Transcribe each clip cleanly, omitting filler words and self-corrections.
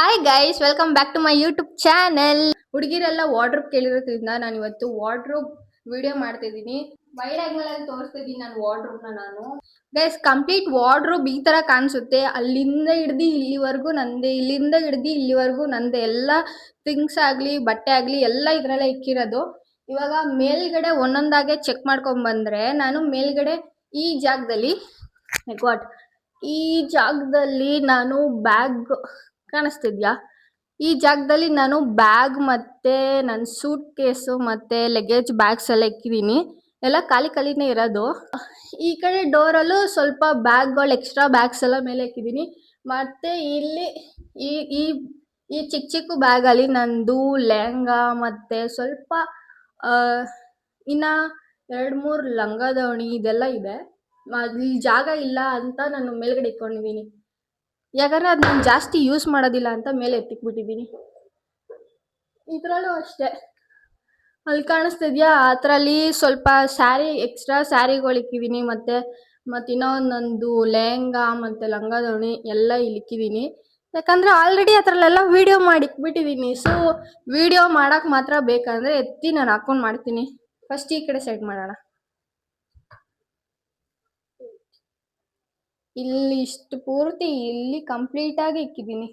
Hi guys, welcome back to my YouTube channel. ಹುಡುಗಿರೆಲ್ಲ wardrobe ಕೇಳಿರೋದ್ರಿಂದ ನಾನು ಇವತ್ತು ವಾರ್ಡ್ರೋಬ್ ವಿಡಿಯೋ ಮಾಡ್ತಿದ್ದೀನಿ. ವೈಡ್ ಆಂಗಲ್ ಅಲ್ಲಿ ತೋರಿಸ್ತಿದ್ದೀನಿ ನಾನು ವಾರ್ಡ್ರೋಬ್ನ. ನಾನು ಗೈಸ್ ಕಂಪ್ಲೀಟ್ ವಾರ್ಡ್ರೋಬ್ ಈ ತರ ಕಾಣಿಸುತ್ತೆ. ಅಲ್ಲಿಂದ ಹಿಡ್ದು ಇಲ್ಲಿವರೆಗೂ ನಂದೆ, ಇಲ್ಲಿಂದ ಹಿಡ್ದು ಇಲ್ಲಿವರೆಗೂ ನಂದೆ. ಎಲ್ಲ ಥಿಂಗ್ಸ್ ಆಗ್ಲಿ ಬಟ್ಟೆ ಆಗ್ಲಿ ಎಲ್ಲ ಇದ್ರಲ್ಲೇ ಇಕ್ಕಿರೋದು. ಇವಾಗ ಮೇಲ್ಗಡೆ ಒಂದೊಂದಾಗೆ ಚೆಕ್ ಮಾಡ್ಕೊಂಡ್ ಬಂದ್ರೆ ನಾನು ಮೇಲ್ಗಡೆ ಈ ಜಾಗದಲ್ಲಿ ಈ ಜಾಗದಲ್ಲಿ ನಾನು ಬ್ಯಾಗ್ ಕಾಣಿಸ್ತಿದ್ಯಾ, ಈ ಜಾಗದಲ್ಲಿ ನಾನು ಬ್ಯಾಗ್ ಮತ್ತೆ ನನ್ನ ಸೂಟ್ ಕೇಸು ಮತ್ತೆ ಲಗೇಜ್ ಬ್ಯಾಗ್ಸ್ ಎಲ್ಲ ಇಕ್ಕಿದೀನಿ. ಎಲ್ಲ ಖಾಲಿ ಖಾಲಿನೇ ಇರೋದು. ಈ ಕಡೆ ಡೋರಲ್ಲೂ ಸ್ವಲ್ಪ ಬ್ಯಾಗ್ಗಳು ಎಕ್ಸ್ಟ್ರಾ ಬ್ಯಾಗ್ಸ್ ಎಲ್ಲ ಮೇಲೆ ಇಕ್ಕಿದೀನಿ. ಮತ್ತೆ ಇಲ್ಲಿ ಈ ಈ ಈ ಚಿಕ್ಕ ಚಿಕ್ಕ ಬ್ಯಾಗಲ್ಲಿ ನಂದು ಲೆಹಂಗಾ ಮತ್ತೆ ಸ್ವಲ್ಪ ಇನ್ನ 2-3 ಲಂಗ ದಾವಣಿ ಇದೆಲ್ಲ ಇದೆ. ಇಲ್ಲಿ ಜಾಗ ಇಲ್ಲ ಅಂತ ನಾನು ಮೇಲ್ಗಡೆ ಇಟ್ಕೊಂಡಿದ್ದೀನಿ. ಯಾಕಂದ್ರೆ ಅದು ನಾನು ಜಾಸ್ತಿ ಯೂಸ್ ಮಾಡೋದಿಲ್ಲ ಅಂತ ಮೇಲೆ ಎತ್ತಿಕ್ಬಿಟ್ಟಿದ್ದೀನಿ. ಇದ್ರಲ್ಲೂ ಅಷ್ಟೇ, ಅಲ್ಲಿ ಕಾಣಿಸ್ತಿದ್ಯಾ, ಅದರಲ್ಲಿ ಸ್ವಲ್ಪ ಸ್ಯಾರಿ ಎಕ್ಸ್ಟ್ರಾ ಸ್ಯಾರಿಗಳು ಇಕ್ಕಿದ್ದೀನಿ. ಮತ್ತೆ ಇನ್ನೊಂದೊಂದು ಲೆಹಂಗಾ ಮತ್ತೆ ಲಂಗ ದಾವಣಿ ಎಲ್ಲ ಇಲ್ಲಿ ಇಕ್ಕಿದ್ದೀನಿ. ಯಾಕಂದ್ರೆ ಆಲ್ರೆಡಿ ಅದರಲ್ಲೆಲ್ಲ ವಿಡಿಯೋ ಮಾಡಿ ಇಕ್ಬಿಟ್ಟಿದ್ದೀನಿ. ಸೊ ವಿಡಿಯೋ ಮಾಡಕ್ ಮಾತ್ರ ಬೇಕಂದ್ರೆ ಎತ್ತಿ ನಾನು ಹಾಕೊಂಡು ಮಾಡ್ತೀನಿ. ಫಸ್ಟ್ ಈ ಕಡೆ ಸೈಡ್ ಮಾಡೋಣ. ಇಲ್ಲಿ ಇಷ್ಟು ಪೂರ್ತಿ ಇಲ್ಲಿ ಕಂಪ್ಲೀಟ್ ಆಗಿ ಇಕ್ಕಿದ್ದೀನಿ.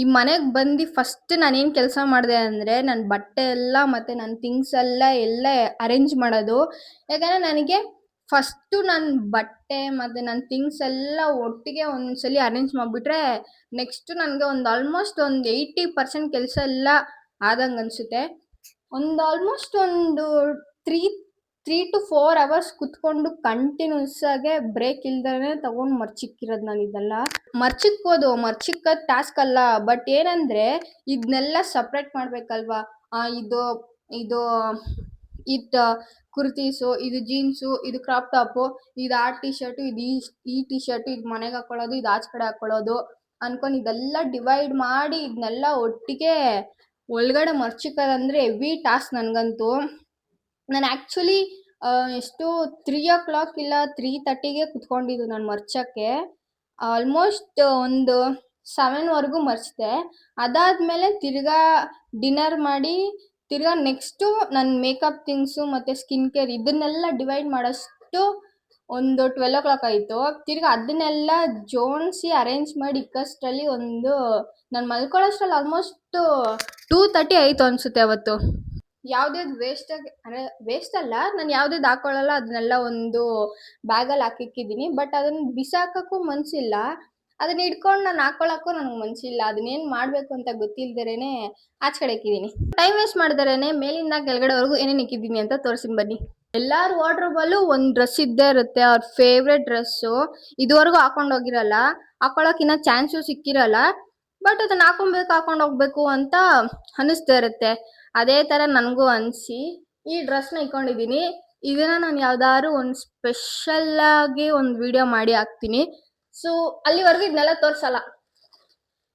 ಈ ಮನೆಗೆ ಬಂದು ಫಸ್ಟ್ ನಾನೇನು ಕೆಲಸ ಮಾಡಿದೆ ಅಂದರೆ ನನ್ನ ಬಟ್ಟೆ ಎಲ್ಲ ಮತ್ತು ನನ್ನ ಥಿಂಗ್ಸ್ ಎಲ್ಲ ಅರೇಂಜ್ ಮಾಡೋದು. ಯಾಕಂದರೆ ನನಗೆ ಫಸ್ಟು ನನ್ನ ಬಟ್ಟೆ ಮತ್ತು ನನ್ನ ಥಿಂಗ್ಸ್ ಎಲ್ಲ ಒಟ್ಟಿಗೆ ಒಂದ್ಸಲಿ ಅರೇಂಜ್ ಮಾಡಿಬಿಟ್ರೆ ನೆಕ್ಸ್ಟು ನನಗೆ ಆಲ್ಮೋಸ್ಟ್ 80% ಕೆಲಸ ಎಲ್ಲ ಆದಂಗೆ ಅನಿಸುತ್ತೆ. ಆಲ್ಮೋಸ್ಟ್ 3 to 4 hours ಕುತ್ಕೊಂಡು ಕಂಟಿನ್ಯೂಸ್ ಆಗಿ ಬ್ರೇಕ್ ಇಲ್ದೇ ತಗೊಂಡು ಮರ್ಚಿಕ್ಕಿರೋದು ನಾನು. ಇದೆಲ್ಲ ಮರ್ಚಿಕ್ಕೋದು ಟಾಸ್ಕ್ ಅಲ್ಲ. ಬಟ್ ಏನಂದ್ರೆ ಇದನ್ನೆಲ್ಲ ಸಪ್ರೇಟ್ ಮಾಡ್ಬೇಕಲ್ವಾ. ಇದು ಕುರ್ತೀಸು, ಇದು ಜೀನ್ಸು, ಇದು ಕ್ರಾಪ್ ಟಾಪು, ಇದು ಆ ಟಿ ಶರ್ಟು, ಇದು ಈ ಟಿ ಶರ್ಟು, ಇದು ಮನೆಗೆ ಹಾಕೊಳ್ಳೋದು, ಇದು ಆಚೆ ಕಡೆ ಹಾಕೊಳ್ಳೋದು ಅನ್ಕೊಂಡು ಇದೆಲ್ಲ ಡಿವೈಡ್ ಮಾಡಿ ಇದನ್ನೆಲ್ಲ ಒಟ್ಟಿಗೆ ಒಳಗಡೆ ಮರ್ಚಿಕ್ಕೋದಂದ್ರೆ ಹೆವಿ ಟಾಸ್ಕ್ ನನಗಂತೂ. ನಾನು ಆ್ಯಕ್ಚುಲಿ ಎಷ್ಟು 3 o'clock ಇಲ್ಲ 3:30ಗೆ ಕುತ್ಕೊಂಡಿದ್ದು ನಾನು ಮರ್ಚಕ್ಕೆ. ಆಲ್ಮೋಸ್ಟ್ ಒಂದು 7ವರೆಗೂ ಮರ್ಚಿದೆ. ಅದಾದಮೇಲೆ ತಿರ್ಗಾ ಡಿನ್ನರ್ ಮಾಡಿ ತಿರ್ಗಾ ನೆಕ್ಸ್ಟು ನನ್ನ ಮೇಕಪ್ ಥಿಂಗ್ಸು ಮತ್ತು ಸ್ಕಿನ್ ಕೇರ್ ಇದನ್ನೆಲ್ಲ ಡಿವೈಡ್ ಮಾಡೋಷ್ಟು ಒಂದು 12 o'clock ಆಯಿತು. ತಿರ್ಗಾ ಅದನ್ನೆಲ್ಲ ಜೋಡಿಸಿ ಅರೇಂಜ್ ಮಾಡಿ ಇಕ್ಕಷ್ಟರಲ್ಲಿ ನಾನು ಮಲ್ಕೊಳ್ಳೋಷ್ಟರಲ್ಲಿ ಆಲ್ಮೋಸ್ಟ್ 2:30 ಆಯಿತು ಅನಿಸುತ್ತೆ ಅವತ್ತು. ಯಾವ್ದಾದ್ರು ವೇಸ್ಟ್ ಅಲ್ಲ, ನಾನು ಯಾವ್ದಾದ್ರು ಹಾಕೊಳ್ಳಲ್ಲ, ಅದನ್ನೆಲ್ಲ ಒಂದು ಬ್ಯಾಗಲ್ಲಿ ಹಾಕಿಕ್ಕಿದ್ದೀನಿ. ಬಟ್ ಅದನ್ನ ಬಿಸಾಕಕ್ಕೂ ಮನ್ಸಿಲ್ಲ, ಅದನ್ನ ಹಿಡ್ಕೊಂಡು ನಾನು ಹಾಕೊಳ್ಳೋಕ್ಕೂ ನನಗೆ ಮನ್ಸಿಲ್ಲ. ಅದನ್ನೇನು ಮಾಡಬೇಕು ಅಂತ ಗೊತ್ತಿಲ್ದೇನೆ ಆಚೆ ಕಡೆ ಇಕ್ಕಿದ್ದೀನಿ. ಟೈಮ್ ವೇಸ್ಟ್ ಮಾಡಿದಾರೇನೆ ಮೇಲಿಂದ ಕೆಳಗಡೆವರೆಗೂ ಏನೇನು ಇಕ್ಕಿದ್ದೀನಿ ಅಂತ ತೋರಿಸ್ತೀನಿ ಬನ್ನಿ. ಎಲ್ಲಾರ ವಾರ್ಡ್ರೋಬಲ್ಲೂ ಒಂದು ಡ್ರೆಸ್ ಇದ್ದೇ ಇರುತ್ತೆ, ಅವ್ರ ಫೇವ್ರೆಟ್ ಡ್ರೆಸ್ಸು. ಇದುವರೆಗೂ ಹಾಕೊಂಡು ಹೋಗಿರಲ್ಲ, ಹಾಕೊಳ್ಳೋಕಿನ್ನ ಚಾನ್ಸು ಸಿಕ್ಕಿರಲ್ಲ. ಬಟ್ ಅದನ್ನ ಹಾಕೊಂಡು ಹೋಗ್ಬೇಕು ಅಂತ ಅನಿಸ್ತಾ ಇರುತ್ತೆ. ಅದೇ ಥರ ನನಗೂ ಅನಿಸಿ ಈ ಡ್ರೆಸ್ನ ಇಟ್ಕೊಂಡಿದ್ದೀನಿ. ಇದನ್ನ ನಾನು ಯಾವ್ದಾದ್ರು ಒಂದು ಸ್ಪೆಷಲ್ಲಾಗಿ ಒಂದು ವಿಡಿಯೋ ಮಾಡಿ ಹಾಕ್ತೀನಿ. ಸೊ ಅಲ್ಲಿವರೆಗೂ ಇದನ್ನೆಲ್ಲ ತೋರಿಸಲ್ಲ.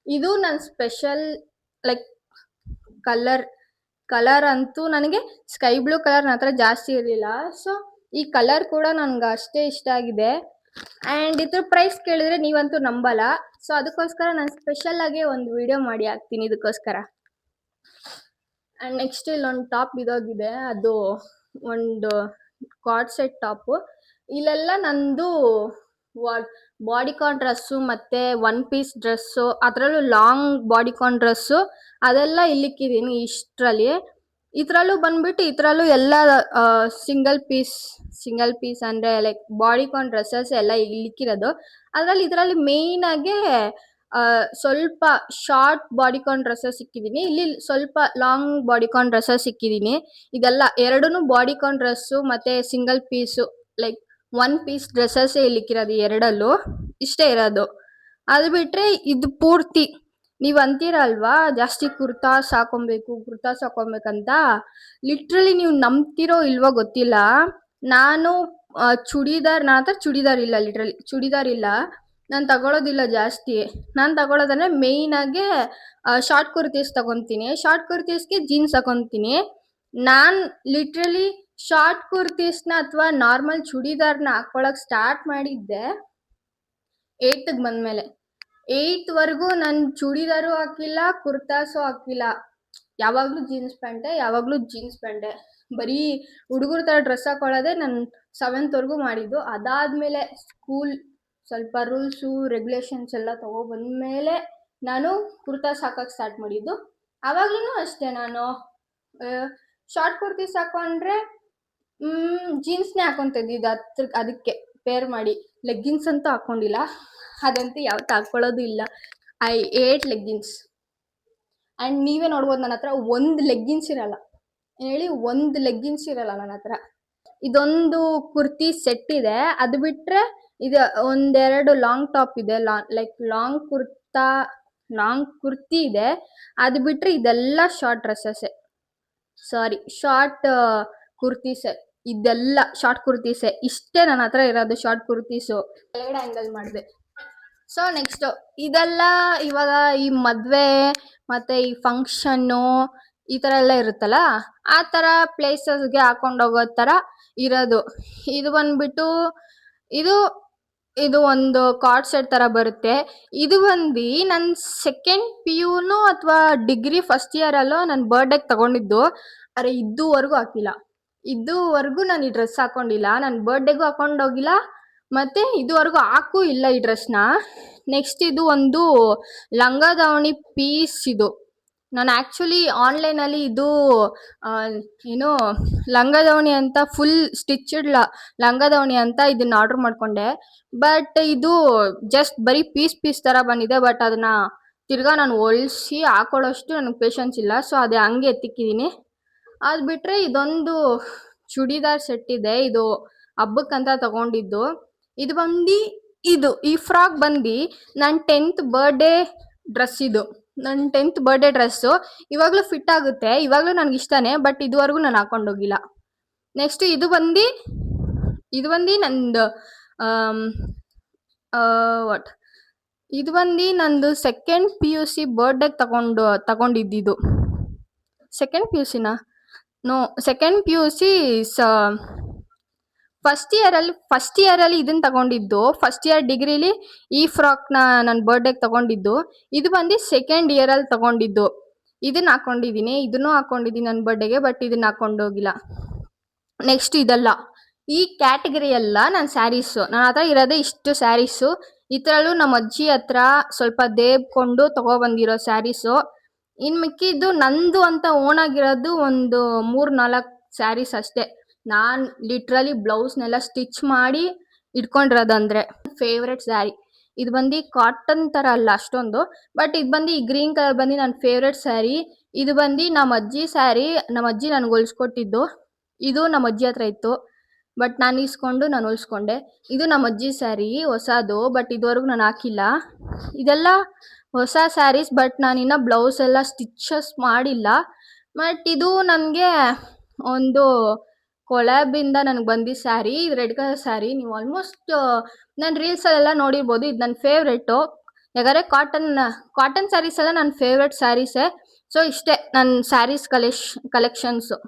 ಇದು ನನ್ನ ಸ್ಪೆಷಲ್ ಲೈಕ್ ಕಲರ್ ಅಂತೂ ನನಗೆ ಸ್ಕೈ ಬ್ಲೂ ಕಲರ್ ನನ್ನ ಹತ್ರ ಜಾಸ್ತಿ ಇರಲಿಲ್ಲ. ಸೊ ಈ ಕಲರ್ ಕೂಡ ನನಗೆ ಅಷ್ಟೇ ಇಷ್ಟ ಆಗಿದೆ. ಆ್ಯಂಡ್ ಇದ್ರ ಪ್ರೈಸ್ ಕೇಳಿದ್ರೆ ನೀವಂತೂ ನಂಬಲ್ಲ. ಸೊ ಅದಕ್ಕೋಸ್ಕರ ನಾನು ಸ್ಪೆಷಲ್ಲಾಗಿ ಒಂದು ವಿಡಿಯೋ ಮಾಡಿ ಹಾಕ್ತೀನಿ ಇದಕ್ಕೋಸ್ಕರ. ಆ್ಯಂಡ್ ನೆಕ್ಸ್ಟ್ ಇಲ್ಲೊಂದು ಟಾಪ್ ಇದಾಗಿದೆ, ಅದು ಒಂದು ಕಾರ್ಡ್ ಸೆಟ್ ಟಾಪು. ಇಲ್ಲೆಲ್ಲ ನಂದು ಬಾಡಿಕಾನ್ ಡ್ರೆಸ್ಸು ಮತ್ತು 1 piece ಡ್ರೆಸ್ಸು, ಅದರಲ್ಲೂ ಲಾಂಗ್ ಬಾಡಿಕಾನ್ ಡ್ರೆಸ್ಸು ಅದೆಲ್ಲ ಇಲ್ಲಿಕ್ಕಿದ್ದೀನಿ ಇಷ್ಟರಲ್ಲಿ. ಇದರಲ್ಲೂ ಬಂದ್ಬಿಟ್ಟು ಇದರಲ್ಲೂ ಎಲ್ಲ ಸಿಂಗಲ್ ಪೀಸ್ ಅಂದರೆ ಲೈಕ್ ಬಾಡಿಕಾನ್ ಡ್ರೆಸ್ಸಸ್ ಎಲ್ಲ ಇಲ್ಲಿಕ್ಕಿರೋದು. ಇದರಲ್ಲಿ ಮೇಯ್ನಾಗೆ ಸ್ವಲ್ಪ ಶಾರ್ಟ್ ಬಾಡಿಕಾನ್ ಡ್ರೆಸ್ಸಸ್ ಇಕ್ಕಿದ್ದೀನಿ, ಇಲ್ಲಿ ಸ್ವಲ್ಪ ಲಾಂಗ್ ಬಾಡಿಕಾನ್ ಡ್ರೆಸ್ಸಸ್ ಇಕ್ಕಿದ್ದೀನಿ. ಇದೆಲ್ಲ ಎರಡೂ ಬಾಡಿಕಾನ್ ಡ್ರೆಸ್ಸು ಮತ್ತು ಸಿಂಗಲ್ ಪೀಸು ಲೈಕ್ 1 piece ಡ್ರೆಸ್ಸಸ್ಸೇ ಇಲ್ಲಿಕ್ಕಿರೋದು. ಎರಡಲ್ಲೂ ಇಷ್ಟೇ ಇರೋದು. ಅದು ಬಿಟ್ಟರೆ ಇದು ಪೂರ್ತಿ ನೀವು ಅಂತೀರಲ್ವಾ ಜಾಸ್ತಿ ಕುರ್ತಾಸ್ ಹಾಕೊಬೇಕಂತ. ಲಿಟ್ರಲಿ ನೀವು ನಂಬ್ತಿರೋ ಇಲ್ವೋ ಗೊತ್ತಿಲ್ಲ, ನಾನು ನನ್ನ ಹತ್ರ ಚೂಡಿದಾರ್ ಇಲ್ಲ, ಲಿಟ್ರಲಿ ಚೂಡಿದಾರ್ ಇಲ್ಲ. ನಾನು ತಗೊಳ್ಳೋದಿಲ್ಲ ಜಾಸ್ತಿ. ನಾನು ತಗೊಳ್ಳೋದಂದ್ರೆ ಮೇಯ್ನಾಗೆ ಶಾರ್ಟ್ ಕುರ್ತೀಸ್ ತಗೊತೀನಿ. ಶಾರ್ಟ್ ಕುರ್ತೀಸ್ಗೆ ಜೀನ್ಸ್ ಹಾಕೊತೀನಿ. ನಾನು ಲಿಟ್ರಲಿ ಶಾರ್ಟ್ ಕುರ್ತೀಸ್ನ ಅಥವಾ ನಾರ್ಮಲ್ ಚೂಡಿದಾರ್ನ ಹಾಕ್ಕೊಳ್ಳೋಕೆ ಸ್ಟಾರ್ಟ್ ಮಾಡಿದ್ದೆ 8th ಬಂದಮೇಲೆ. ಏಯ್ತ್ವರೆಗೂ ನಾನು ಚೂಡಿದಾರು ಹಾಕಿಲ್ಲ, ಕುರ್ತಾಸು ಹಾಕಿಲ್ಲ. ಯಾವಾಗಲೂ ಜೀನ್ಸ್ ಪ್ಯಾಂಟೆ, ಬರೀ ಹುಡುಗರ ಥರ ಡ್ರೆಸ್ ಹಾಕೊಳ್ಳೋದೇ ನಾನು ಸೆವೆಂತ್ವರೆಗೂ ಮಾಡಿದ್ದು. ಅದಾದಮೇಲೆ ಸ್ಕೂಲ್ ಸ್ವಲ್ಪ ರೂಲ್ಸು ರೆಗ್ಯುಲೇಷನ್ಸ್ ಎಲ್ಲ ತಗೊಬಂದ್ಮೇಲೆ ನಾನು ಕುರ್ತಾಸ್ ಹಾಕಕ್ಕೆ ಸ್ಟಾರ್ಟ್ ಮಾಡಿದ್ದು. ಆವಾಗ್ಲೂ ಅಷ್ಟೇ, ನಾನು ಶಾರ್ಟ್ ಕುರ್ತೀಸ್ ಹಾಕೊಂಡ್ರೆ ಜೀನ್ಸ್ನೇ ಹಾಕೊತಿದ್ದಿದ್ದು. ಅದಕ್ಕೆ ಪೇರ್ ಮಾಡಿ ಲೆಗ್ಗಿನ್ಸ್ ಅಂತೂ ಹಾಕ್ಕೊಂಡಿಲ್ಲ, ಅದಂತೂ ಯಾವತ್ತೂ ಹಾಕ್ಕೊಳ್ಳೋದು ಇಲ್ಲ. I eight leggings. ಆ್ಯಂಡ್ ನೀವೇ ನೋಡ್ಬೋದು, ನನ್ನ ಹತ್ರ ಒಂದು ಲೆಗ್ಗಿನ್ಸ್ ಇರಲ್ಲ. ಹೇಳಿ, ಒಂದು ಲೆಗ್ಗಿನ್ಸ್ ಇರಲ್ಲ ನನ್ನ ಹತ್ರ. ಇದೊಂದು ಕುರ್ತಿ ಸೆಟ್ ಇದೆ, ಅದು ಬಿಟ್ಟರೆ ಇದು ಒಂದೆರಡು ಲಾಂಗ್ ಟಾಪ್ ಇದೆ, ಲಾಂಗ್ ಕುರ್ತಿ ಇದೆ. ಅದು ಬಿಟ್ಟರೆ ಇದೆಲ್ಲ ಶಾರ್ಟ್ ಡ್ರೆಸ್ಸಸ್ಸೇ, ಶಾರ್ಟ್ ಕುರ್ತೀಸೆ. ಇದೆಲ್ಲ ಶಾರ್ಟ್ ಕುರ್ತೀಸೆ. ಇಷ್ಟೇ ನನ್ನ ಹತ್ರ ಇರೋದು ಶಾರ್ಟ್ ಕುರ್ತೀಸು. ಕೆಳಗಡೆ ಆ್ಯಂಗಲ್ ಮಾಡಿದೆ. ಸೊ ನೆಕ್ಸ್ಟು ಇದೆಲ್ಲ ಇವಾಗ ಈ ಮದುವೆ ಮತ್ತು ಈ ಫಂಕ್ಷನ್ನು ಈ ಥರ ಎಲ್ಲ ಇರುತ್ತಲ್ಲ, ಆ ಥರ ಪ್ಲೇಸಸ್ಗೆ ಹಾಕೊಂಡೋಗೋ ಥರ ಇರೋದು. ಇದು ಬಂದ್ಬಿಟ್ಟು ಇದು ಒಂದು ಕಾರ್ಡ್ ಸೆಟ್ ಥರ ಬರುತ್ತೆ. ಇದು ಬಂದು ನನ್ನ ಸೆಕೆಂಡ್ PU ಅಥವಾ ಡಿಗ್ರಿ ಫಸ್ಟ್ ಇಯರಲ್ಲೋ ನನ್ನ ಬರ್ಡೇಗೆ ತಗೊಂಡಿದ್ದು. ಅರೆ, ಇದುವರೆಗೂ ಹಾಕಿಲ್ಲ. ಇದುವರೆಗೂ ನಾನು ಈ ಡ್ರೆಸ್ ಹಾಕೊಂಡಿಲ್ಲ. ನನ್ನ ಬರ್ಡೇಗೂ ಹಾಕೊಂಡೋಗಿಲ್ಲ, ಮತ್ತು ಇದುವರೆಗೂ ಹಾಕೂ ಇಲ್ಲ ಈ ಡ್ರೆಸ್ನ. ನೆಕ್ಸ್ಟ್ ಇದು ಒಂದು ಲಂಗ ದಾವಣಿ ಪೀಸ್. ಇದು ನಾನು ಆ್ಯಕ್ಚುಲಿ ಆನ್ಲೈನಲ್ಲಿ ಇದು ಏನು ಲಂಗ ದಾವಣಿ ಅಂತ ಫುಲ್ ಸ್ಟಿಚ್ಡ್ ಲಂಗ ದಾವಣಿ ಅಂತ ಇದನ್ನು ಆರ್ಡ್ರ್ ಮಾಡಿಕೊಂಡೆ. ಬಟ್ ಇದು ಜಸ್ಟ್ ಬರೀ ಪೀಸ್ ಥರ ಬಂದಿದೆ. ಬಟ್ ಅದನ್ನು ತಿರ್ಗಾ ನಾನು ಹೊಲಿಸಿ ಹಾಕೊಳ್ಳೋಷ್ಟು ನನಗೆ ಪೇಷನ್ಸ್ ಇಲ್ಲ. ಸೊ ಅದೇ ಹಂಗೆ ಎತ್ತಿಕ್ಕಿದ್ದೀನಿ. ಅದು ಬಿಟ್ಟರೆ ಇದೊಂದು ಚೂಡಿದಾರ್ ಸೆಟ್ ಇದೆ. ಇದು ಹಬ್ಬಕ್ಕಂತ ತಗೊಂಡಿದ್ದು. ಇದು ಬಂದು ಈ ಫ್ರಾಕ್ ಬಂದು ನನ್ನ 10th ಬರ್ಡೇ ಡ್ರೆಸ್. ಇದು ನನ್ನ 10th ಬರ್ಡೇ ಡ್ರೆಸ್ಸು. ಇವಾಗಲೂ ಫಿಟ್ ಆಗುತ್ತೆ, ಇವಾಗಲೂ ನನಗೆ ಇಷ್ಟನೇ. ಬಟ್ ಇದುವರೆಗೂ ನಾನು ಹಾಕೊಂಡೋಗಿಲ್ಲ. ನೆಕ್ಸ್ಟ್ ಇದು ಬಂದು ನಂದು ಇದು ಬಂದು ನಂದು ಸೆಕೆಂಡ್ PUC ಬರ್ಡೇಗೆ ತಗೊಂಡಿದ್ದು. ಸೆಕೆಂಡ್ PUCನಾ? ನೋ, ಸೆಕೆಂಡ್ PUC ಫಸ್ಟ್ ಇಯರಲ್ಲಿ ಇದನ್ನು ತಗೊಂಡಿದ್ದು. ಫಸ್ಟ್ ಇಯರ್ ಡಿಗ್ರಿಲಿ ಈ ಫ್ರಾಕ್ನ ನನ್ನ ಬರ್ಡೇಗೆ ತಗೊಂಡಿದ್ದು. ಇದು ಬಂದು ಸೆಕೆಂಡ್ ಇಯರಲ್ಲಿ ತಗೊಂಡಿದ್ದು. ಇದನ್ನು ಹಾಕ್ಕೊಂಡಿದ್ದೀನಿ, ಇದನ್ನು ಹಾಕ್ಕೊಂಡಿದ್ದೀನಿ ನನ್ನ ಬರ್ಡೇಗೆ. ಬಟ್ ಇದನ್ನು ಹಾಕ್ಕೊಂಡೋಗಿಲ್ಲ. ನೆಕ್ಸ್ಟ್ ಇದೆಲ್ಲ ಈ ಕ್ಯಾಟಗರಿ ಎಲ್ಲ ನನ್ನ ಸ್ಯಾರೀಸು. ನನ್ನ ಹತ್ರ ಇರೋದೇ ಇಷ್ಟು ಸ್ಯಾರೀಸು. ಇದರಲ್ಲೂ ನಮ್ಮ ಅಜ್ಜಿ ಹತ್ರ ಸ್ವಲ್ಪ ದೇಬ್ಕೊಂಡು ತೊಗೊಬಂದಿರೋ ಸ್ಯಾರೀಸು. ಇನ್ನು ಮಿಕ್ಕಿದ್ದು ನಂದು ಅಂತ ಓನಾಗಿರೋದು ಒಂದು 3-4 ಸ್ಯಾರೀಸ್ ಅಷ್ಟೇ. ನಾನು ಲಿಟ್ರಲಿ ಬ್ಲೌಸ್ನೆಲ್ಲ ಸ್ಟಿಚ್ ಮಾಡಿ ಇಟ್ಕೊಂಡಿರೋದಂದರೆ ಫೇವ್ರೆಟ್ ಸ್ಯಾರಿ. ಇದು ಬಂದು ಕಾಟನ್ ಥರ ಅಲ್ಲ ಅಷ್ಟೊಂದು, ಬಟ್ ಇದು ಬಂದು ಈ ಗ್ರೀನ್ ಕಲರ್ ಬಂದು ನನ್ನ ಫೇವ್ರೆಟ್ ಸ್ಯಾರಿ. ಇದು ಬಂದು ನಮ್ಮ ಅಜ್ಜಿ ಸ್ಯಾರಿ. ನಮ್ಮ ಅಜ್ಜಿ ನನಗೆ ಹೊಲಿಸ್ಕೊಟ್ಟಿದ್ದು. ಇದು ನಮ್ಮ ಅಜ್ಜಿ ಹತ್ರ ಇತ್ತು, ಬಟ್ ನಾನು ಇಸ್ಕೊಂಡು ನಾನು ಹೊಲಿಸ್ಕೊಂಡೆ. ಇದು ನಮ್ಮ ಅಜ್ಜಿ ಸ್ಯಾರಿ, ಹೊಸದು. ಬಟ್ ಇದುವರೆಗೂ ನಾನು ಹಾಕಿಲ್ಲ. ಇದೆಲ್ಲ ಹೊಸ ಸ್ಯಾರೀಸ್, ಬಟ್ ನಾನಿನ್ನು ಬ್ಲೌಸ್ ಎಲ್ಲ ಸ್ಟಿಚಸ್ ಮಾಡಿಲ್ಲ. ಬಟ್ ಇದು ನನಗೆ ಒಂದು ಕೊಳಾಬಿಂದ ನನಗೆ ಬಂದಿದ್ದ ಸ್ಯಾರಿ. ಇದು ರೆಡ್ ಕಲರ್ ಸ್ಯಾರಿ. ನೀವು ಆಲ್ಮೋಸ್ಟ್ ನನ್ನ ರೀಲ್ಸಲ್ಲೆಲ್ಲ ನೋಡಿರ್ಬೋದು. ಇದು ನನ್ನ ಫೇವ್ರೆಟು. ಯಾಕಂದರೆ ಕಾಟನ್ ಸ್ಯಾರೀಸ್ ಎಲ್ಲ ನನ್ನ ಫೇವ್ರೆಟ್ ಸ್ಯಾರೀಸೇ. ಸೊ ಇಷ್ಟೇ ನನ್ನ ಸ್ಯಾರೀಸ್ ಕಲೆಕ್ಷನ್ಸು.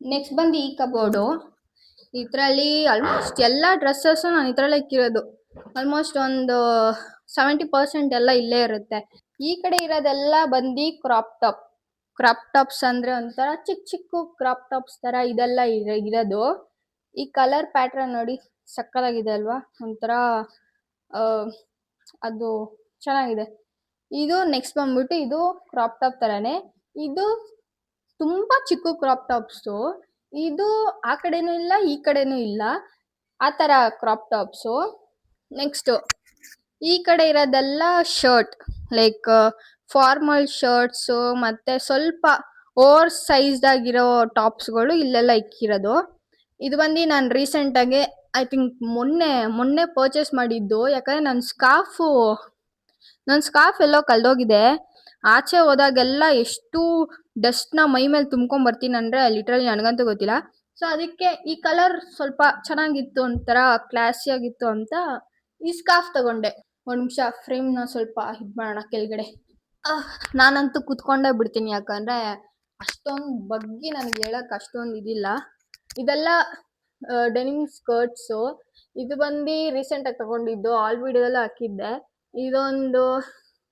ನೆಕ್ಸ್ಟ್ ಬಂದು ಈ ಕಬೋರ್ಡು. ಇದರಲ್ಲಿ ಆಲ್ಮೋಸ್ಟ್ ಎಲ್ಲ ಡ್ರೆಸ್ಸಸ್ಸು ನಾನು ಇದರಲ್ಲೇ ಇಕ್ಕಿರೋದು. ಆಲ್ಮೋಸ್ಟ್ ಒಂದು 70% ಎಲ್ಲ ಇಲ್ಲೇ ಇರುತ್ತೆ. ಈ ಕಡೆ ಇರೋದೆಲ್ಲ ಬಂದು ಕ್ರಾಪ್ ಟಾಪ್ಸ್ ಅಂದರೆ ಒಂಥರ ಚಿಕ್ಕ ಕ್ರಾಪ್ ಟಾಪ್ಸ್ ಥರ ಇದೆಲ್ಲ ಇರೋದು. ಈ ಕಲರ್ ಪ್ಯಾಟ್ರನ್ ನೋಡಿ, ಸಕ್ಕತ್ತಾಗಿದೆ ಅಲ್ವಾ? ಒಂಥರ ಅದು ಚೆನ್ನಾಗಿದೆ. ಇದು ನೆಕ್ಸ್ಟ್ ಬಂದ್ಬಿಟ್ಟು ಇದು ಕ್ರಾಪ್ ಟಾಪ್ ಥರನೇ. ಇದು ತುಂಬ ಚಿಕ್ಕ ಕ್ರಾಪ್ ಟಾಪ್ಸು. ಇದು ಆ ಕಡೆನೂ ಇಲ್ಲ, ಈ ಕಡೆನೂ ಇಲ್ಲ, ಆ ಥರ ಕ್ರಾಪ್ ಟಾಪ್ಸು. ನೆಕ್ಸ್ಟು ಈ ಕಡೆ ಇರೋದೆಲ್ಲ ಶರ್ಟ್, ಲೈಕ್ ಫಾರ್ಮಲ್ ಶರ್ಟ್ಸು ಮತ್ತು ಸ್ವಲ್ಪ ಓವರ್ ಸೈಜ್ದಾಗಿರೋ ಟಾಪ್ಸ್ಗಳು ಇಲ್ಲೆಲ್ಲ ಇಕ್ಕಿರೋದು. ಇದು ಬಂದು ನಾನು ರೀಸೆಂಟಾಗಿ ಐ ಥಿಂಕ್ ಮೊನ್ನೆ ಪರ್ಚೇಸ್ ಮಾಡಿದ್ದು. ಯಾಕಂದರೆ ನನ್ನ ಸ್ಕಾರ್ಫ್ ಎಲ್ಲೋ ಕಳೆದೋಗಿದೆ. ಆಚೆ ಹೋದಾಗೆಲ್ಲ ಎಷ್ಟು ಡಸ್ಟ್ನ ಮೈ ಮೇಲೆ ತುಂಬ್ಕೊಂಬರ್ತೀನಿ ಅಂದರೆ ಲಿಟ್ರಲಿ ನನಗಂತೂ ಗೊತ್ತಿಲ್ಲ. ಸೊ ಅದಕ್ಕೆ ಈ ಕಲರ್ ಸ್ವಲ್ಪ ಚೆನ್ನಾಗಿತ್ತು, ಒಂಥರ ಕ್ಲಾಸಿಯಾಗಿತ್ತು ಅಂತ ಈ ಸ್ಕಾರ್ಫ್ ತಗೊಂಡೆ. ಒಂದು ನಿಮಿಷ ಫ್ರೇಮ್ನ ಸ್ವಲ್ಪ ಇದು ಮಾಡೋಣ ಕೆಳಗಡೆ. ನಾನಂತೂ ಕೂತ್ಕೊಂಡೇ ಬಿಡ್ತೀನಿ, ಯಾಕಂದರೆ ಅಷ್ಟೊಂದು ಬಗ್ಗೆ ನನಗೆ ಹೇಳೋಕ್ಕೆ ಅಷ್ಟೊಂದು ಇದಿಲ್ಲ. ಇದೆಲ್ಲ ಡೆನಿಮ್ ಸ್ಕರ್ಟ್ಸು. ಇದು ಬಂದು ರೀಸೆಂಟಾಗಿ ತಗೊಂಡಿದ್ದು, ಆಲ್ ವಿಡಿಯೋದಲ್ಲೂ ಹಾಕಿದ್ದೆ. ಇದೊಂದು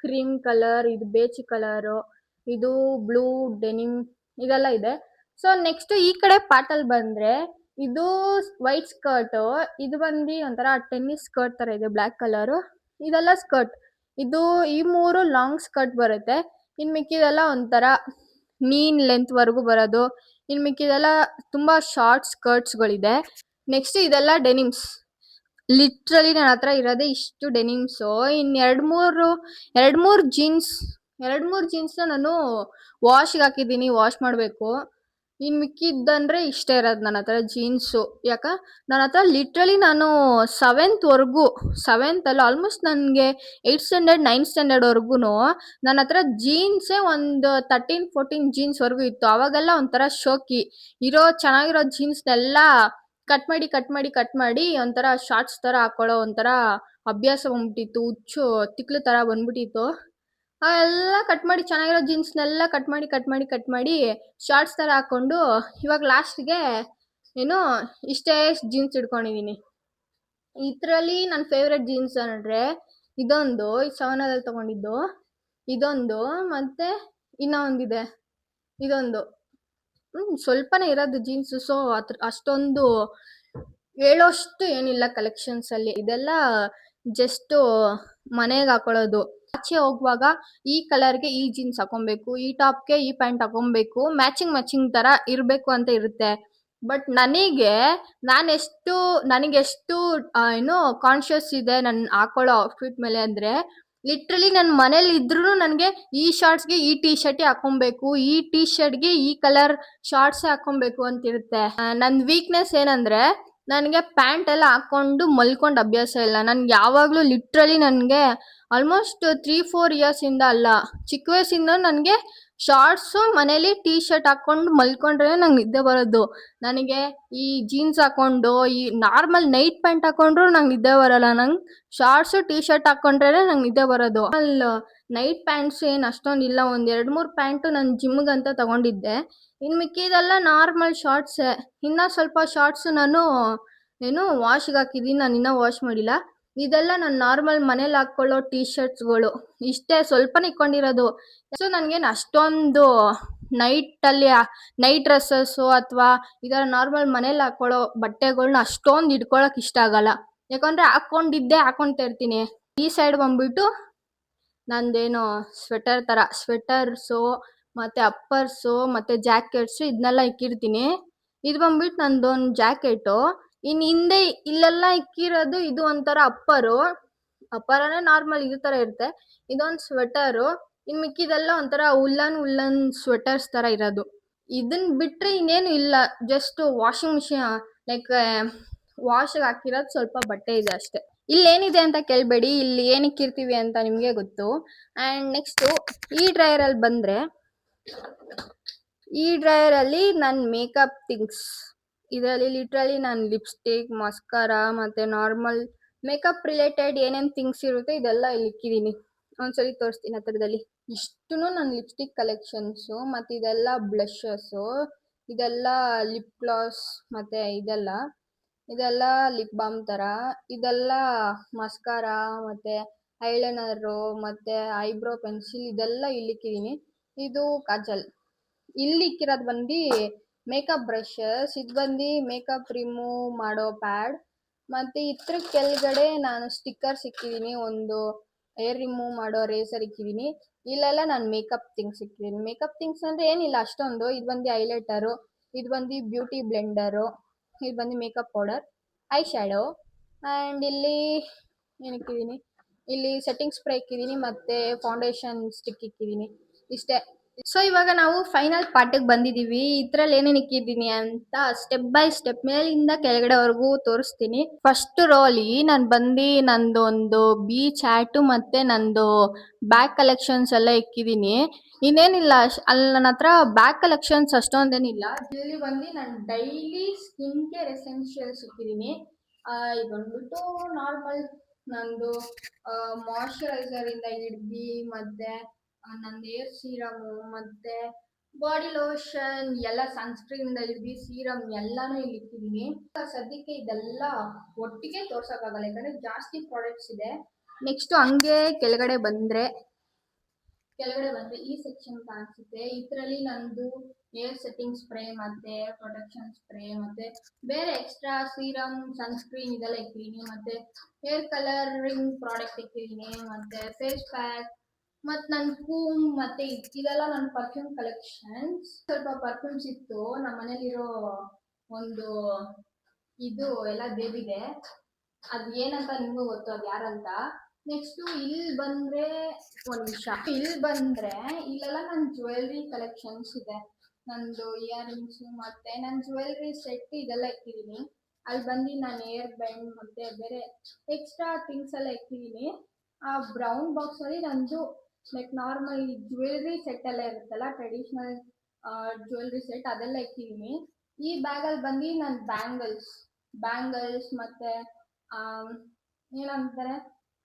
ಕ್ರೀಮ್ ಕಲರ್, ಇದು ಬೇಚಿ ಕಲರು, ಇದು ಬ್ಲೂ ಡೆನಿಮ್ ಇದೆಲ್ಲ ಇದೆ. ಸೊ ನೆಕ್ಸ್ಟ್ ಈ ಕಡೆ ಪಾರ್ಟಲ್ಲಿ ಬಂದ್ರೆ ಇದು ವೈಟ್ ಸ್ಕರ್ಟ್, ಇದು ಬಂದು ಒಂಥರ ಟೆನ್ನಿಸ್ ಸ್ಕರ್ಟ್ ತರ ಇದೆ, ಬ್ಲ್ಯಾಕ್ ಕಲರು. ಇದೆಲ್ಲ ಸ್ಕರ್ಟ್. ಇದು ಈ 3 ಲಾಂಗ್ ಸ್ಕರ್ಟ್ ಬರುತ್ತೆ. ಇನ್ ಮಿಕ್ಕಿದೆಲ್ಲ ಒಂಥರ ನೀನ್ ಲೆಂತ್ ವರ್ಗು ಬರೋದು. ಇನ್ ಮಿಕ್ಕಿದೆಲ್ಲ ತುಂಬಾ ಶಾರ್ಟ್ ಸ್ಕರ್ಟ್ಸ್ಗಳಿದೆ. ನೆಕ್ಸ್ಟ್ ಇದೆಲ್ಲ ಡೆನಿಮ್ಸ್. ಲಿಟ್ರಲಿ ನನ್ನ ಹತ್ರ ಇರೋದೇ ಇಷ್ಟು ಡೆನಿಮ್ಸು. ಇನ್ ಎರಡ್ ಮೂರ್ ಜೀನ್ಸ್ ನಾನು ವಾಶ್ಗೆ ಹಾಕಿದ್ದೀನಿ, ವಾಶ್ ಮಾಡಬೇಕು. ಇನ್ ಮಿಕ್ಕಿದ್ದಂದ್ರೆ ಇಷ್ಟೇ ಇರೋದು ನನ್ನ ಹತ್ರ ಜೀನ್ಸು. ಯಾಕ ನನ್ನ ಹತ್ರ ಲಿಟ್ರಲಿ ನಾನು ಸೆವೆಂತ್ ಅಲ್ಲ, ಆಲ್ಮೋಸ್ಟ್ ನನಗೆ 8th ಸ್ಟ್ಯಾಂಡರ್ಡ್ 9th ಸ್ಟ್ಯಾಂಡರ್ಡ್ ವರ್ಗು ನನ್ನ ಹತ್ರ ಜೀನ್ಸೇ ಒಂದು 13-14 ಜೀನ್ಸ್ ವರ್ಗು ಇತ್ತು. ಅವಾಗೆಲ್ಲ ಒಂಥರ ಶೋಕಿ ಚೆನ್ನಾಗಿರೋ ಜೀನ್ಸ್ನೆಲ್ಲ ಕಟ್ ಮಾಡಿ ಒಂಥರ ಶಾರ್ಟ್ಸ್ ತರ ಹಾಕೊಳ್ಳೋ ಒಂಥರ ಅಭ್ಯಾಸ ಬಂದ್ಬಿಟ್ಟಿತ್ತು, ಹುಚ್ಚು ತಿಕ್ಲು ತರ ಬಂದ್ಬಿಟ್ಟಿತ್ತು. ಎಲ್ಲ ಕಟ್ ಮಾಡಿ ಚೆನ್ನಾಗಿರೋ ಜೀನ್ಸ್ನೆಲ್ಲ ಕಟ್ ಮಾಡಿ ಶಾರ್ಟ್ಸ್ ತರ ಹಾಕೊಂಡು ಇವಾಗ ಲಾಸ್ಟ್ಗೆ ಏನು ಇಷ್ಟೇ ಜೀನ್ಸ್ ಇಟ್ಕೊಂಡಿದೀನಿ. ಇದ್ರಲ್ಲಿ ನನ್ನ ಫೇವ್ರೆಟ್ ಜೀನ್ಸ್ ಅಂದ್ರೆ ಇದೊಂದು, ಸವನದಲ್ಲಿ ತಗೊಂಡಿದ್ದು ಇದೊಂದು, ಮತ್ತೆ ಇನ್ನ ಒಂದಿದೆ ಇದೊಂದು. ಸ್ವಲ್ಪನೇ ಇರೋದು ಜೀನ್ಸ್. ಸೊ ಅಷ್ಟೊಂದು ಹೇಳೋಷ್ಟು ಏನಿಲ್ಲ ಕಲೆಕ್ಷನ್ಸ್ ಅಲ್ಲಿ. ಇದೆಲ್ಲ ಜಸ್ಟ್ ಮನೆಗೆ ಹಾಕೊಳ್ಳೋದು. ಆಚೆ ಹೋಗುವಾಗ ಈ ಕಲರ್ಗೆ ಈ ಜೀನ್ಸ್ ಹಾಕೊಬೇಕು, ಈ ಟಾಪ್ಗೆ ಈ ಪ್ಯಾಂಟ್ ಹಾಕೊಬೇಕು, ಮ್ಯಾಚಿಂಗ್ ತರ ಇರ್ಬೇಕು ಅಂತ ಇರುತ್ತೆ. ಬಟ್ ನನಗೆಷ್ಟು ಏನು ಕಾನ್ಶಿಯಸ್ ಇದೆ ನನ್ ಹಾಕೊಳ್ಳೋ ಔಟ್ಫಿಟ್ ಮೇಲೆ ಅಂದ್ರೆ, ಲಿಟ್ರಲಿ ನನ್ನ ಮನೇಲಿ ಇದ್ರೂ ನನಗೆ ಈ ಶಾರ್ಟ್ಸ್ಗೆ ಈ ಟಿ ಶರ್ಟ್ ಹಾಕೊಬೇಕು, ಈ ಟಿ ಶರ್ಟ್ಗೆ ಈ ಕಲರ್ ಶಾರ್ಟ್ಸ್ ಹಾಕೊಬೇಕು ಅಂತ ಇರುತ್ತೆ. ನನ್ನ ವೀಕ್ನೆಸ್ ಏನಂದ್ರೆ ನನಗೆ ಪ್ಯಾಂಟ್ ಎಲ್ಲ ಹಾಕೊಂಡು ಮಲ್ಕೊಂಡು ಅಭ್ಯಾಸ ಇಲ್ಲ. ನನ್ಗೆ ಯಾವಾಗ್ಲೂ ಲಿಟ್ರಲಿ ನನಗೆ ಆಲ್ಮೋಸ್ಟ್ 3-4 ಇಯರ್ಸ್ ಇಂದ ಅಲ್ಲ, ಚಿಕ್ಕ ವಯಸ್ಸಿಂದ ನನಗೆ ಶಾರ್ಟ್ಸು ಮನೇಲಿ ಟಿ ಶರ್ಟ್ ಹಾಕೊಂಡು ಮಲ್ಕೊಂಡ್ರೆ ನಂಗೆ ನಿದ್ದೆ ಬರೋದು. ನನಗೆ ಈ ಜೀನ್ಸ್ ಹಾಕೊಂಡು ಈ ನಾರ್ಮಲ್ ನೈಟ್ ಪ್ಯಾಂಟ್ ಹಾಕೊಂಡ್ರು ನಂಗೆ ನಿದ್ದೆ ಬರಲ್ಲ. ನಂಗೆ ಶಾರ್ಟ್ಸು ಟಿ ಶರ್ಟ್ ಹಾಕೊಂಡ್ರೆ ನಂಗೆ ನಿದ್ದೆ ಬರೋದು. ನೈಟ್ ಪ್ಯಾಂಟ್ಸ್ ಏನು ಅಷ್ಟೊಂದು ಇಲ್ಲ, ಒಂದ್ 2-3 ಪ್ಯಾಂಟು ನಾನು ಜಿಮ್ಗಂತ ತಗೊಂಡಿದ್ದೆ. ಇನ್ ಮಿಕ್ಕಿದೆಲ್ಲ ನಾರ್ಮಲ್ ಶಾರ್ಟ್ಸೇ. ಇನ್ನ ಸ್ವಲ್ಪ ಶಾರ್ಟ್ಸ್ ನಾನು ವಾಶ್ಗೆ ಹಾಕಿದೀನಿ, ನಾನು ಇನ್ನೂ ವಾಶ್ ಮಾಡಿಲ್ಲ. ಇದೆಲ್ಲ ನಾನು ನಾರ್ಮಲ್ ಮನೇಲಿ ಹಾಕೊಳ್ಳೋ ಟಿ ಶರ್ಟ್ಸ್ಗಳು. ಇಷ್ಟೇ ಸ್ವಲ್ಪನೇ ಇಟ್ಕೊಂಡಿರೋದು. ಸೊ ನನ್ಗೇನು ಅಷ್ಟೊಂದು ನೈಟ್ ಡ್ರೆಸ್ಸಸ್ಸು ಅಥವಾ ಇದರ ನಾರ್ಮಲ್ ಮನೇಲಿ ಹಾಕೊಳ್ಳೋ ಬಟ್ಟೆಗಳ್ನ ಅಷ್ಟೊಂದು ಇಟ್ಕೊಳಕ್ ಇಷ್ಟ ಆಗಲ್ಲ. ಯಾಕಂದ್ರೆ ಹಾಕೊಂತಾ ಇರ್ತೀನಿ. ಈ ಸೈಡ್ ಬಂದ್ಬಿಟ್ಟು ನಂದೇನು ಸ್ವೆಟರ್ಸು ಮತ್ತೆ ಅಪ್ಪರ್ಸು ಮತ್ತೆ ಜಾಕೆಟ್ಸು ಇದನ್ನೆಲ್ಲ ಇಕ್ಕಿರ್ತೀನಿ. ಇದು ಬಂದ್ಬಿಟ್ಟು ನಂದೊಂದು ಜಾಕೆಟು. ಹಿಂದೆ ಇಲ್ಲೆಲ್ಲ ಇಕ್ಕಿರೋದು ಇದು ಒಂಥರ ಅಪ್ಪರನೇ ನಾರ್ಮಲ್ ಇದು ತರ ಇರುತ್ತೆ. ಇದೊಂದು ಸ್ವೆಟರು. ಇನ್ ಮಿಕ್ಕಿದೆಲ್ಲ ಒಂಥರ ಉಲ್ಲನ್ ಸ್ವೆಟರ್ಸ್ ತರ ಇರೋದು. ಇದನ್ ಬಿಟ್ರೆ ಇನ್ನೇನು ಇಲ್ಲ, ಜಸ್ಟ್ ವಾಷಿಂಗ್ ಮಿಷಿನ್ ಲೈಕ್ ವಾಶ್ಗೆ ಹಾಕಿರೋದು ಸ್ವಲ್ಪ ಬಟ್ಟೆ ಇದೆ ಅಷ್ಟೇ. ಇಲ್ಲೇನಿದೆ ಅಂತ ಕೇಳ್ಬೇಡಿ, ಇಲ್ಲಿ ಏನಿಕ್ಕಿರ್ತೀವಿ ಅಂತ ನಿಮ್ಗೆ ಗೊತ್ತು. ಅಂಡ್ ನೆಕ್ಸ್ಟ್ ಈ ಡ್ರೈಯರ್ ಅಲ್ಲಿ ಬಂದ್ರೆ, ಈ ಡ್ರೈಯರ್ ಅಲ್ಲಿ ನನ್ ಮೇಕಪ್ ಥಿಂಗ್ಸ್, ಇದರಲ್ಲಿ ಲಿಟ್ರಲಿ ನಾನು ಲಿಪ್ಸ್ಟಿಕ್, ಮಸ್ಕರಾ ಮತ್ತೆ ನಾರ್ಮಲ್ ಮೇಕಪ್ ರಿಲೇಟೆಡ್ ಏನೇನ್ ಥಿಂಗ್ಸ್ ಇರುತ್ತೆ ಇದೆಲ್ಲ ಇಲ್ಲಿ ಇಕ್ಕಿದೀನಿ. ಒಂದ್ಸರಿ ತೋರಿಸ್ತೀನಿ ಹತ್ರದಲ್ಲಿ. ಇಷ್ಟು ನನ್ನ ಲಿಪ್ಸ್ಟಿಕ್ ಕಲೆಕ್ಷನ್ಸು, ಮತ್ತೆ ಇದೆಲ್ಲ ಬ್ಲಷಸ್ಸು, ಇದೆಲ್ಲ ಲಿಪ್ ಗ್ಲಾಸ್, ಮತ್ತೆ ಇದೆಲ್ಲ ಲಿಪ್ ಬಾಮ್ ತರ, ಇದೆಲ್ಲ ಮಸ್ಕಾರಾ ಮತ್ತೆ ಐಲೈನರು ಮತ್ತೆ ಐಬ್ರೋ ಪೆನ್ಸಿಲ್, ಇದೆಲ್ಲ ಇಲ್ಲಿ ಇಕ್ಕಿದೀನಿ. ಇದು ಕಾಜಲ್. ಇಲ್ಲಿ ಇಕ್ಕಿರೋದು ಬಂದು ಮೇಕಪ್ ಬ್ರಷಸ್, ಇದು ಬಂದು ಮೇಕಪ್ ರಿಮೂವ್ ಮಾಡೋ ಪ್ಯಾಡ್, ಮತ್ತೆ ಇದ್ರ ಕೆಳಗಡೆ ನಾನು ಸ್ಟಿಕ್ಕರ್ಸ್ ಇಕ್ಕಿದೀನಿ. ಒಂದು ಹೇರ್ ರಿಮೂವ್ ಮಾಡೋ ರೇಸರ್ ಇಕ್ಕಿದೀನಿ. ಇಲ್ಲೆಲ್ಲ ನಾನು ಮೇಕಪ್ ಥಿಂಗ್ಸ್ ಇಕ್ಕಿದೀನಿ. ಮೇಕಪ್ ಥಿಂಗ್ಸ್ ಅಂದ್ರೆ ಏನಿಲ್ಲ ಅಷ್ಟೊಂದು. ಇದು ಬಂದು ಹೈಲೈಟರು, ಇದು ಬಂದು ಬ್ಯೂಟಿ ಬ್ಲೆಂಡರು, ಇದು ಬಂದು makeup powder, I shadow, and ಇಲ್ಲಿ ಏನಿಕ್ಕಿದೀನಿ, ಇಲ್ಲಿ ಸೆಟ್ಟಿಂಗ್ ಸ್ಪ್ರೇ ಇಕ್ಕಿದೀನಿ, ಮತ್ತೆ ಫೌಂಡೇಶನ್ ಸ್ಟಿಕ್ ಇಕ್ಕಿದೀನಿ. ಇಷ್ಟೇ. ಸೊ ಇವಾಗ ನಾವು ಫೈನಲ್ ಪಾರ್ಟಿಗೆ ಬಂದಿದೀವಿ. ಇದ್ರಲ್ಲಿ ಏನೇನು ಇಕ್ಕಿದೀನಿ ಅಂತ ಸ್ಟೆಪ್ ಬೈ ಸ್ಟೆಪ್ ಮೇಲಿಂದ ಕೆಳಗಡೆವರೆಗೂ ತೋರಿಸ್ತೀನಿ. ಫಸ್ಟ್ ರೋಲಿ ನಾನು ನಂದೊಂದು ಬೀಚ್ ಹ್ಯಾಟು ಮತ್ತೆ ನಂದು ಬ್ಯಾಗ್ ಕಲೆಕ್ಷನ್ಸ್ ಎಲ್ಲ ಇಕ್ಕಿದೀನಿ. ಇನ್ನೇನಿಲ್ಲ, ಅಲ್ಲಿ ನನ್ನ ಹತ್ರ ಬ್ಯಾಗ್ ಕಲೆಕ್ಷನ್ಸ್ ಅಷ್ಟೊಂದೇನಿಲ್ಲ. ಇಲ್ಲಿ ಬಂದು ನಾನು ಡೈಲಿ ಸ್ಕಿನ್ ಕೇರ್ ಎಸೆನ್ಷಿಯಲ್ಸ್ ಇಕ್ಕಿದೀನಿ. ಇದು ಬಂದ್ಬಿಟ್ಟು ನಾರ್ಮಲ್ ನಂದು ಮಾಯಶ್ಚರೈಸರ್ ಇಂದ ಹಿಡ್ದು ಮತ್ತೆ ನಂದು ಹೇರ್ ಸೀರಮು ಮತ್ತೆ ಬಾಡಿ ಲೋಷನ್ ಎಲ್ಲ ಸನ್ಸ್ಕ್ರೀನ್ ಹಿಡಿದು ಸೀರಮ್ ಎಲ್ಲಾನು ಇಲ್ಲಿ ಇಟ್ಟಿದ್ದೀನಿ. ಸದ್ಯಕ್ಕೆ ಇದೆಲ್ಲ ಒಟ್ಟಿಗೆ ತೋರ್ಸಕ್ಕಾಗಲ್ಲ ಯಾಕಂದ್ರೆ ಜಾಸ್ತಿ ಪ್ರಾಡಕ್ಟ್ಸ್ ಇದೆ. ನೆಕ್ಸ್ಟ್ ಹಂಗೆ ಕೆಳಗಡೆ ಬಂದ್ರೆ ಈ ಸೆಕ್ಷನ್ ಕಾಣಿಸುತ್ತೆ. ಇದರಲ್ಲಿ ನಂದು ಏರ್ ಸೆಟ್ಟಿಂಗ್ ಸ್ಪ್ರೇ ಮತ್ತೆ ಪ್ರೊಟೆಕ್ಷನ್ ಸ್ಪ್ರೇ ಮತ್ತೆ ಬೇರೆ ಎಕ್ಸ್ಟ್ರಾ ಸೀರಮ್ ಸನ್ಸ್ಕ್ರೀನ್ ಇದೆಲ್ಲ ಇಟ್ಟಿದ್ದೀನಿ. ಮತ್ತೆ ಹೇರ್ ಕಲರಿಂಗ್ ಪ್ರಾಡಕ್ಟ್ ಇಟ್ಟಿದ್ದೀನಿ. ಮತ್ತೆ ಫೇಸ್ ಪ್ಯಾಕ್ ಮತ್ತು ನನ್ನ ಕೂಮ್ ಮತ್ತೆ ಇದೆಲ್ಲ ನನ್ನ ಪರ್ಫ್ಯೂಮ್ ಕಲೆಕ್ಷನ್ಸ್. ಸ್ವಲ್ಪ ಪರ್ಫ್ಯೂಮ್ಸ್ ಇತ್ತು ನಮ್ಮ ಮನೇಲಿರೋ ಒಂದು ಇದು ಎಲ್ಲ ದೇವಿದೆ. ಅದು ಏನಂತ ನಿಮಗೂ ಗೊತ್ತು ಅದು ಯಾರಂತ. ನೆಕ್ಸ್ಟು ಇಲ್ಲಿ ಬಂದರೆ ಒಂದು ನಿಮಿಷ, ಇಲ್ಲಿ ಬಂದರೆ ಇಲ್ಲೆಲ್ಲ ನನ್ನ ಜ್ಯುವೆಲ್ರಿ ಕಲೆಕ್ಷನ್ಸ್ ಇದೆ. ನಂದು ಇಯರಿಂಗ್ಸು ಮತ್ತು ನನ್ನ ಜ್ಯುವೆಲ್ರಿ ಸೆಟ್ ಇದೆಲ್ಲ ಇಟ್ಟಿದ್ದೀನಿ. ಅಲ್ಲಿ ಬಂದು ನಾನು ಏರ್ ಬ್ಯಾಂಡ್ ಮತ್ತು ಬೇರೆ ಎಕ್ಸ್ಟ್ರಾ ಥಿಂಗ್ಸ್ ಎಲ್ಲ ಇಟ್ಟಿದ್ದೀನಿ. ಆ ಬ್ರೌನ್ ಬಾಕ್ಸಲ್ಲಿ ನಂದು ಲೈಕ್ ನಾರ್ಮಲ್ ಜ್ಯುವೆಲ್ರಿ ಸೆಟ್ ಎಲ್ಲ ಇರುತ್ತಲ್ಲ, ಟ್ರೆಡಿಷ್ನಲ್ ಜ್ಯುವೆಲ್ರಿ ಸೆಟ್ ಅದೆಲ್ಲ ಇಟ್ಟಿದ್ದೀನಿ. ಈ ಬ್ಯಾಗಲ್ಲಿ ಬಂದು ನನ್ನ ಬ್ಯಾಂಗಲ್ಸ್ ಮತ್ತು ಏನಂತಾರೆ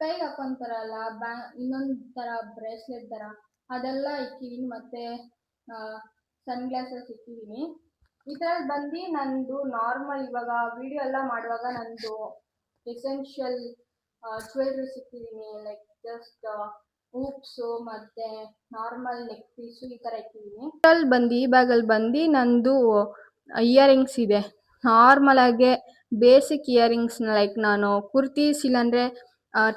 ಕೈಗೆ ಹಾಕೊಂತಾರಲ್ಲ ಇನ್ನೊಂದು ಥರ ಬ್ರೇಸ್ಲೆಟ್ ಥರ ಅದೆಲ್ಲ ಇಟ್ಟಿದ್ದೀನಿ. ಮತ್ತು ಸನ್ ಗ್ಲಾಸಸ್ ಇಟ್ಟಿದ್ದೀನಿ. ಇದರಲ್ಲಿ ಬಂದು ನಂದು ನಾರ್ಮಲ್ ಇವಾಗ ವಿಡಿಯೋ ಎಲ್ಲ ಮಾಡುವಾಗ ನಂದು ಎಸೆನ್ಷಿಯಲ್ ಜ್ಯುವೆಲ್ರೀಸ್ ಇಟ್ಟಿದ್ದೀನಿ. ಲೈಕ್ ಜಸ್ಟ್ ಹೂಪ್ಸು ಮತ್ತು ನಾರ್ಮಲ್ ನೆಕ್ ಪೀಸು ಈ ಥರ ಇಟ್ಟಿದ್ದೀನಿ. ಈ ಬ್ಯಾಗಲ್ಲಿ ಬಂದು ನಂದು ಇಯರಿಂಗ್ಸ್ ಇದೆ. ನಾರ್ಮಲಾಗೆ ಬೇಸಿಕ್ ಇಯರಿಂಗ್ಸ್ನ ಲೈಕ್ ನಾನು ಕುರ್ತೀಸ್ ಇಲ್ಲಾಂದರೆ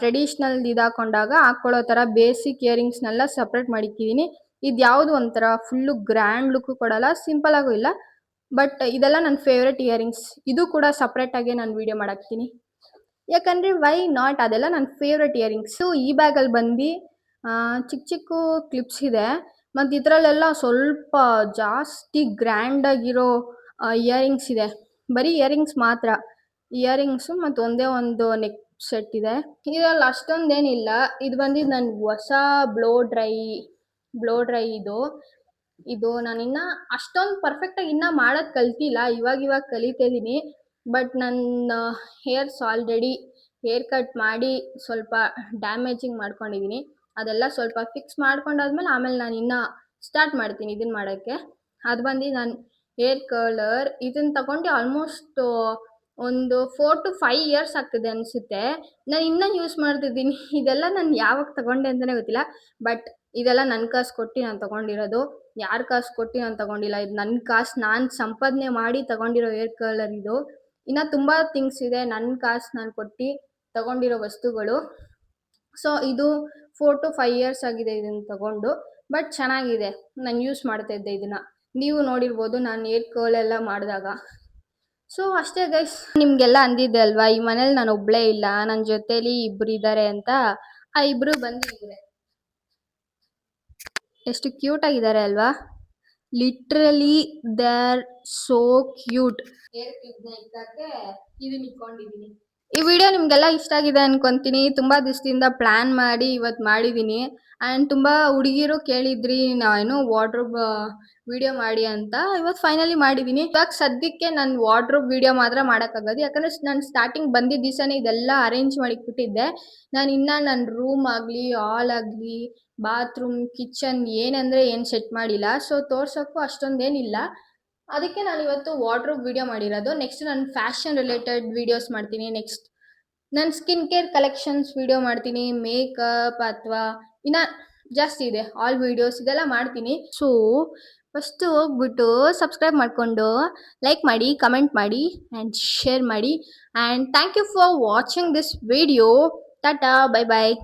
ಟ್ರೆಡಿಷ್ನಲ್ ಹಾಕೊಂಡಾಗ ಹಾಕ್ಕೊಳ್ಳೋ ಥರ ಬೇಸಿಕ್ ಇಯರಿಂಗ್ಸ್ನೆಲ್ಲ ಸಪ್ರೇಟ್ ಮಾಡಿಟ್ಟಿದ್ದೀನಿ. ಇದು ಯಾವುದು ಒಂಥರ ಫುಲ್ಲು ಗ್ರ್ಯಾಂಡ್ ಲುಕ್ಕು ಕೊಡಲ್ಲ, ಸಿಂಪಲಾಗೂ ಇಲ್ಲ. ಬಟ್ ಇದೆಲ್ಲ ನನ್ನ ಫೇವ್ರೆಟ್ ಇಯರಿಂಗ್ಸ್. ಇದು ಕೂಡ ಸಪ್ರೇಟಾಗೆ ನಾನು ವೀಡಿಯೋ ಮಾಡಾಕ್ತೀನಿ ಯಾಕಂದರೆ ವೈ ನಾಟ್, ಅದೆಲ್ಲ ನನ್ನ ಫೇವ್ರೆಟ್ ಇಯರಿಂಗ್ಸು. ಈ ಬ್ಯಾಗಲ್ಲಿ ಬಂದು ಚಿಕ್ಕ ಕ್ಲಿಪ್ಸ್ ಇದೆ. ಮತ್ತು ಇದರಲ್ಲೆಲ್ಲ ಸ್ವಲ್ಪ ಜಾಸ್ತಿ ಗ್ರ್ಯಾಂಡಾಗಿರೋ ಇಯರಿಂಗ್ಸ್ ಇದೆ. ಬರೀ ಇಯರಿಂಗ್ಸ್ ಮಾತ್ರ, ಇಯರಿಂಗ್ಸು ಮತ್ತು ಒಂದೇ ಒಂದು ನೆಕ್ ಸೆಟ್ ಇದೆ. ಇದರಲ್ಲಿ ಅಷ್ಟೊಂದೇನಿಲ್ಲ. ಇದು ಬಂದು ನನ್ನ ಹೊಸ ಬ್ಲೋ ಡ್ರೈ ಇದು ನಾನಿನ್ನು ಅಷ್ಟೊಂದು ಪರ್ಫೆಕ್ಟಾಗಿ ಇನ್ನೂ ಮಾಡೋದು ಕಲ್ತಿಲ್ಲ, ಇವಾಗ ಕಲಿತಾ ಇದ್ದೀನಿ. ಬಟ್ ನನ್ನ ಹೇರ್ಸ್ ಆಲ್ರೆಡಿ ಹೇರ್ ಕಟ್ ಮಾಡಿ ಸ್ವಲ್ಪ ಡ್ಯಾಮೇಜಿಂಗ್ ಮಾಡ್ಕೊಂಡಿದ್ದೀನಿ. ಅದೆಲ್ಲ ಸ್ವಲ್ಪ ಫಿಕ್ಸ್ ಮಾಡ್ಕೊಂಡಾದ್ಮೇಲೆ ಆಮೇಲೆ ನಾನು ಇನ್ನೂ ಸ್ಟಾರ್ಟ್ ಮಾಡ್ತೀನಿ ಇದನ್ನು ಮಾಡೋಕ್ಕೆ. ಅದು ಬಂದು ನಾನು ಹೇರ್ ಕರ್ಲರ್ ಇದನ್ನು ತಗೊಂಡು ಆಲ್ಮೋಸ್ಟ್ ಒಂದು 4 to 5 years ಆಗ್ತಿದೆ ಅನಿಸುತ್ತೆ. ನಾನು ಇನ್ನೂ ಯೂಸ್ ಮಾಡ್ತಿದ್ದೀನಿ. ಇದೆಲ್ಲ ನಾನು ಯಾವಾಗ ತಗೊಂಡೆ ಅಂತಲೇ ಗೊತ್ತಿಲ್ಲ. ಬಟ್ ಇದೆಲ್ಲ ನನ್ನ ಕಾಸು ಕೊಟ್ಟು ನಾನು ತಗೊಂಡಿರೋದು, ಯಾರ ಕಾಸು ಕೊಟ್ಟು ನಾನು ತಗೊಂಡಿಲ್ಲ. ಇದು ನನ್ನ ಕಾಸು, ನಾನು ಸಂಪಾದನೆ ಮಾಡಿ ತಗೊಂಡಿರೋ ಹೇರ್ ಕರ್ಲರ್ ಇದು. ಇನ್ನು ತುಂಬ ಥಿಂಗ್ಸ್ ಇದೆ ನನ್ನ ಕಾಸು ನಾನು ಕೊಟ್ಟು ತಗೊಂಡಿರೋ ವಸ್ತುಗಳು. ಸೊ ಇದು 4 to 5 years ಆಗಿದೆ ಇದನ್ನು ತಗೊಂಡು. ಬಟ್ ಚೆನ್ನಾಗಿದೆ, ನಾನು ಯೂಸ್ ಮಾಡ್ತಾ ಇದ್ದೆ ಇದನ್ನು. ನೀವು ನೋಡಿರ್ಬೋದು ನಾನು ಹೇರ್ ಕರ್ಲ್ ಎಲ್ಲ ಮಾಡಿದಾಗ. ಸೊ ಅಷ್ಟೇ ಗೈಸ್, ನಿಮಗೆಲ್ಲ ಅಂದಿದ್ದೆ ಅಲ್ವಾ ಈ ಮನೇಲಿ ನಾನು ಒಬ್ಬಳೇ ಇಲ್ಲ, ನನ್ನ ಜೊತೇಲಿ ಇಬ್ಬರು ಇದ್ದಾರೆ ಅಂತ. ಆ ಇಬ್ಬರು ಬಂದಿದ್ದಾರೆ. ಎಷ್ಟು ಕ್ಯೂಟ್ ಆಗಿದ್ದಾರೆ ಅಲ್ವಾ, literally they are so cute. Hair ಕ್ಲಿಪ್ನ ಇಕ್ಕಕ್ಕೆ ಇದನ್ನ ಇಟ್ಕೊಂಡಿದ್ದೀನಿ. ಈ ವಿಡಿಯೋ ನಿಮಗೆಲ್ಲ ಇಷ್ಟ ಆಗಿದೆ ಅನ್ಕೊಂತೀನಿ. ತುಂಬ ದಿವಸದಿಂದ ಪ್ಲ್ಯಾನ್ ಮಾಡಿ ಇವತ್ತು ಮಾಡಿದ್ದೀನಿ. ಆ್ಯಂಡ್ ತುಂಬ ಹುಡುಗಿರು ಕೇಳಿದ್ರಿ ನಾನು ವಾರ್ಡ್ರೋಬ್ ವಿಡಿಯೋ ಮಾಡಿ ಅಂತ. ಇವತ್ತು ಫೈನಲಿ ಮಾಡಿದ್ದೀನಿ. ಇವಾಗ ಸದ್ಯಕ್ಕೆ ನಾನು ವಾರ್ಡ್ರೋಬ್ ವಿಡಿಯೋ ಮಾತ್ರ ಮಾಡೋಕ್ಕಾಗೋದು, ಯಾಕಂದರೆ ನಾನು ಸ್ಟಾರ್ಟಿಂಗ್ ಬಂದಿದ್ದ ದಿವಸನೇ ಇದೆಲ್ಲ ಅರೇಂಜ್ ಮಾಡಿಕ್ಬಿಟ್ಟಿದ್ದೆ. ನಾನು ಇನ್ನೂ ನನ್ನ ರೂಮ್ ಆಗಲಿ, ಹಾಲ್ ಆಗಲಿ, ಬಾತ್ರೂಮ್, ಕಿಚನ್ ಏನಂದರೆ ಏನು ಸೆಟ್ ಮಾಡಿಲ್ಲ. ಸೊ ತೋರ್ಸೋಕ್ಕೂ ಅಷ್ಟೊಂದೇನಿಲ್ಲ. ಅದಕ್ಕೆ ನಾನು ಇವತ್ತು ವಾರ್ಡ್ರೋಬ್ ವಿಡಿಯೋ ಮಾಡಿರೋದು. ನೆಕ್ಸ್ಟ್ ನಾನು ಫ್ಯಾಷನ್ ರಿಲೇಟೆಡ್ ವಿಡಿಯೋಸ್ ಮಾಡ್ತೀನಿ. ನೆಕ್ಸ್ಟ್ ನಾನು ಸ್ಕಿನ್ ಕೇರ್ ಕಲೆಕ್ಷನ್ಸ್ ವಿಡಿಯೋ ಮಾಡ್ತೀನಿ, ಮೇಕಪ್ ಅಥವಾ ಇನ್ನು ಜಾಸ್ತಿ ಇದೆ ಆಲ್ ವಿಡಿಯೋಸ್ ಇದೆಲ್ಲ ಮಾಡ್ತೀನಿ. ಸೊ ಫಸ್ಟು ಹೋಗ್ಬಿಟ್ಟು ಸಬ್ಸ್ಕ್ರೈಬ್ ಮಾಡಿಕೊಂಡು ಲೈಕ್ ಮಾಡಿ, ಕಮೆಂಟ್ ಮಾಡಿ ಆ್ಯಂಡ್ ಶೇರ್ ಮಾಡಿ. And thank you for watching this video. Tata, bye bye.